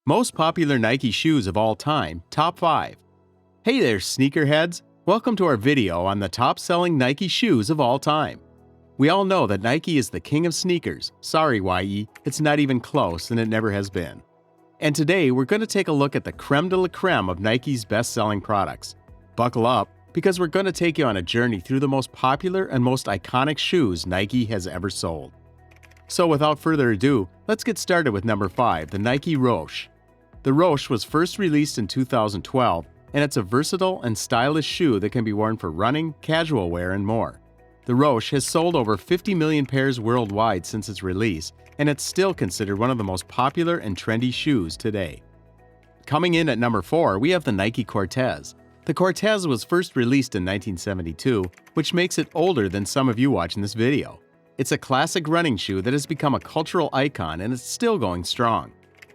Most popular Nike shoes of all time, top 5. Hey there, sneakerheads! Welcome to our video on the top-selling Nike shoes of all time. We all know that Nike is the king of sneakers. Sorry, YE, it's not even close and it never has been. And today we're going to take a look at the creme de la creme of Nike's best-selling products. Buckle up, because we're going to take you on a journey through the most popular and most iconic shoes Nike has ever sold. So without further ado, let's get started with number 5, the Nike Roshe. The Roshe was first released in 2012, and it's a versatile and stylish shoe that can be worn for running, casual wear, and more. The Roshe has sold over 50 million pairs worldwide since its release, and it's still considered one of the most popular and trendy shoes today. Coming in at number 4, we have the Nike Cortez. The Cortez was first released in 1972, which makes it older than some of you watching this video. It's a classic running shoe that has become a cultural icon, and it's still going strong.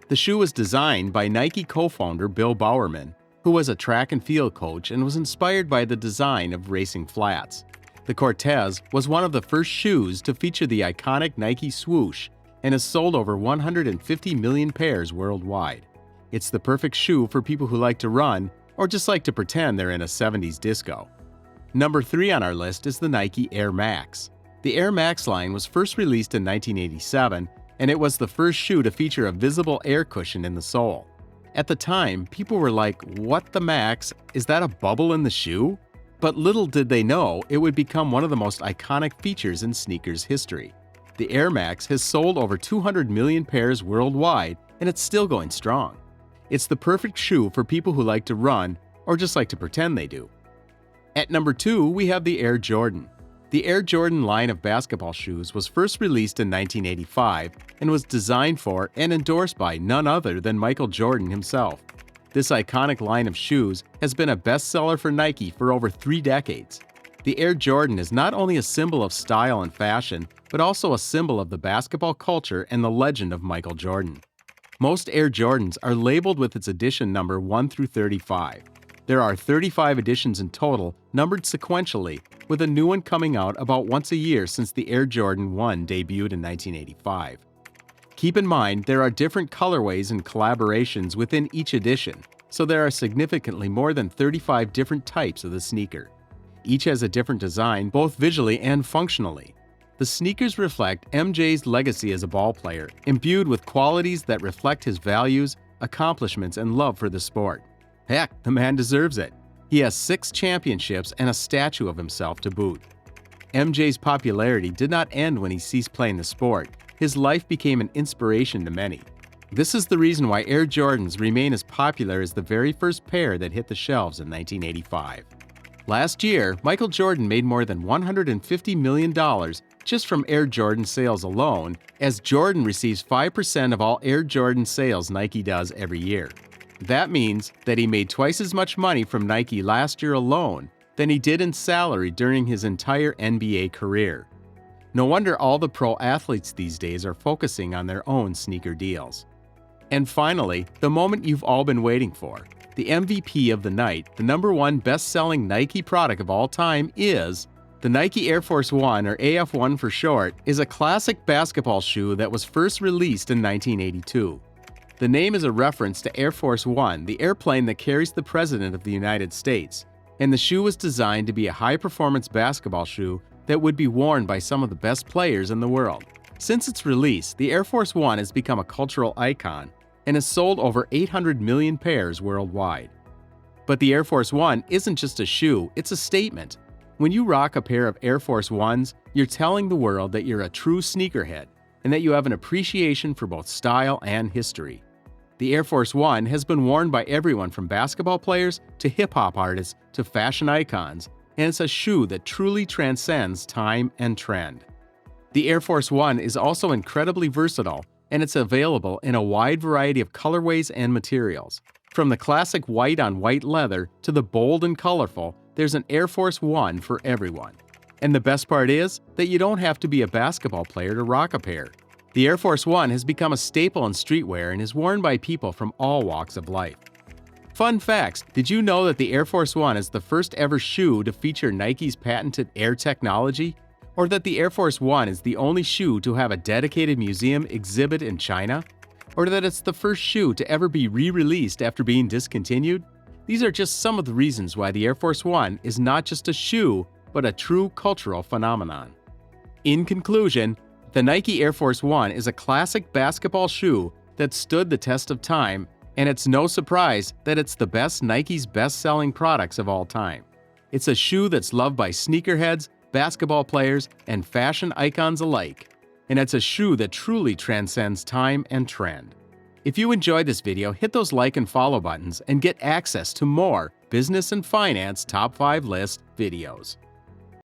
The shoe was designed by Nike co-founder Bill Bowerman, who was a track and field coach and was inspired by the design of racing flats. The Cortez was one of the first shoes to feature the iconic Nike swoosh and has sold over 150 million pairs worldwide. It's the perfect shoe for people who like to run or just like to pretend they're in a 70s disco. Number 3 on our list is the Nike Air Max. The Air Max line was first released in 1987, and it was the first shoe to feature a visible air cushion in the sole. At the time, people were like, "What the Max? Is that a bubble in the shoe?" But little did they know it would become one of the most iconic features in sneakers history. The Air Max has sold over 200 million pairs worldwide, and it's still going strong. It's the perfect shoe for people who like to run or just like to pretend they do. At number 2, we have the Air Jordan. The Air Jordan line of basketball shoes was first released in 1985 and was designed for and endorsed by none other than Michael Jordan himself. This iconic line of shoes has been a bestseller for Nike for over 3 decades. The Air Jordan is not only a symbol of style and fashion, but also a symbol of the basketball culture and the legend of Michael Jordan. Most Air Jordans are labeled with its edition number 1 through 35. There are 35 editions in total, numbered sequentially, with a new one coming out about once a year since the Air Jordan 1 debuted in 1985. Keep in mind, there are different colorways and collaborations within each edition, so there are significantly more than 35 different types of the sneaker. Each has a different design, both visually and functionally. The sneakers reflect MJ's legacy as a ball player, imbued with qualities that reflect his values, accomplishments, and love for the sport. Heck, the man deserves it. He has 6 championships and a statue of himself to boot. MJ's popularity did not end when he ceased playing the sport. His life became an inspiration to many. This is the reason why Air Jordans remain as popular as the very first pair that hit the shelves in 1985. Last year, Michael Jordan made more than $150 million just from Air Jordan sales alone, as Jordan receives 5% of all Air Jordan sales Nike does every year. That means that he made twice as much money from Nike last year alone than he did in salary during his entire NBA career. No wonder all the pro athletes these days are focusing on their own sneaker deals. And finally, the moment you've all been waiting for. The MVP of the night, the number 1 best-selling Nike product of all time is the Nike Air Force 1, or AF1 for short, is a classic basketball shoe that was first released in 1982. The name is a reference to Air Force 1, the airplane that carries the President of the United States, and the shoe was designed to be a high-performance basketball shoe that would be worn by some of the best players in the world. Since its release, the Air Force 1 has become a cultural icon and has sold over 800 million pairs worldwide. But the Air Force 1 isn't just a shoe, it's a statement. When you rock a pair of Air Force 1s, you're telling the world that you're a true sneakerhead and that you have an appreciation for both style and history. The Air Force 1 has been worn by everyone from basketball players to hip-hop artists to fashion icons, and it's a shoe that truly transcends time and trend. The Air Force 1 is also incredibly versatile, and it's available in a wide variety of colorways and materials. From the classic white on white leather to the bold and colorful, there's an Air Force 1 for everyone. And the best part is that you don't have to be a basketball player to rock a pair. The Air Force 1 has become a staple in streetwear and is worn by people from all walks of life. Fun facts: did you know that the Air Force 1 is the first ever shoe to feature Nike's patented Air technology? Or that the Air Force 1 is the only shoe to have a dedicated museum exhibit in China? or that it's the first shoe to ever be re-released after being discontinued? These are just some of the reasons why the Air Force One is not just a shoe, but a true cultural phenomenon. In conclusion, the Nike Air Force One is a classic basketball shoe that stood the test of time, and it's no surprise that it's the best Nike's best-selling products of all time. It's a shoe that's loved by sneakerheads, basketball players, and fashion icons alike, and it's a shoe that truly transcends time and trend. If you enjoyed this video, hit those like and follow buttons and get access to more business and finance top 5 list videos.